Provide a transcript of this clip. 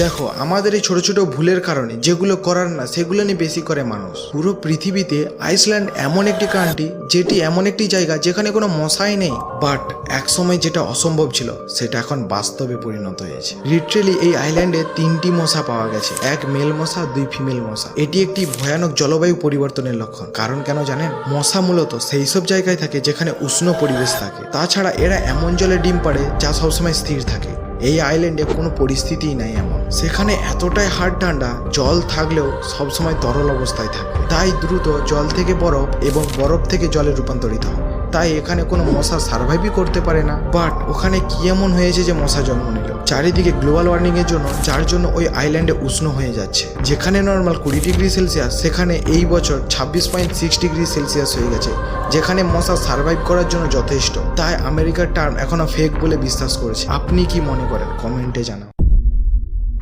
দেখো আমাদের এই ছোট ছোট ভুলের কারণে যেগুলো করার না সেগুলো নিয়ে বেশি করে মানুষ। পুরো পৃথিবীতে আইসল্যান্ড এমন একটি কান্ট্রি যেটি এমন একটি জায়গা যেখানে কোনো মশাই নেই, বাট একসময় যেটা অসম্ভব ছিল সেটা এখন বাস্তবে পরিণত হয়েছে। লিটারেলি এই আইল্যান্ডে 3টি মশা পাওয়া গেছে, এক মেল মশা 2 ফিমেল মশা। এটি একটি ভয়ানক জলবায়ু পরিবর্তনের লক্ষণ। কারণ কেন জানেন? মশা মূলত সেই সব জায়গায় থাকে যেখানে উষ্ণ পরিবেশ থাকে। তাছাড়া এরা এমন জলে ডিম পাড়ে যা সবসময় স্থির থাকে। এই আইল্যান্ডে কোনো পরিস্থিতিই নাই এমন। সেখানে এতটাই হাড় ঠান্ডা, জল থাকলেও সবসময় তরল অবস্থায় থাকে, তাই দ্রুত জল থেকে বরফ এবং বরফ থেকে জলে রূপান্তরিত হয়। তাই এখানে কোনো মশা সার্ভাইভই করতে পারে না। বাট ওখানে কি এমন হয়েছে যে মশা জন্ম নিল? চারিদিকে গ্লোবাল ওয়ার্মিং এর জন্য, যার জন্য ওই আইল্যান্ডে উষ্ণ হয়ে যাচ্ছে। যেখানে নর্মাল 20 ডিগ্রি সেলসিয়াস, সেখানে এই বছর 26.6 ডিগ্রি সেলসিয়াস হয়ে গেছে, যেখানে মশা সার্ভাইভ করার জন্য যথেষ্ট। তাই আমেরিকার টার্ম এখনো ফেক বলে বিশ্বাস করেছে। আপনি কি মনে করেন? কমেন্টে জানাও।